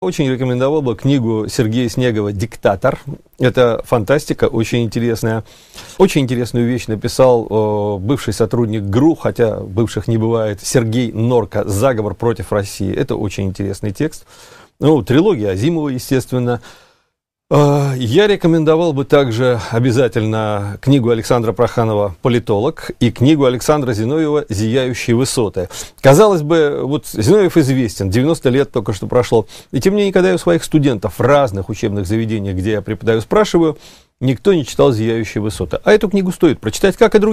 Очень рекомендовал бы книгу Сергея Снегова «Диктатор». Это фантастика, очень интересная. Очень интересную вещь написал бывший сотрудник ГРУ, хотя бывших не бывает, Сергей Норка «Заговор против России». Это очень интересный текст. Ну, трилогия Азимова, естественно. Я рекомендовал бы также обязательно книгу Александра Проханова «Политолог» и книгу Александра Зиновьева «Зияющие высоты». Казалось бы, вот Зиновьев известен, 90 лет только что прошло. И тем не менее, когда я у своих студентов в разных учебных заведениях, где я преподаю, спрашиваю, никто не читал «Зияющие высоты». А эту книгу стоит прочитать, как и другие.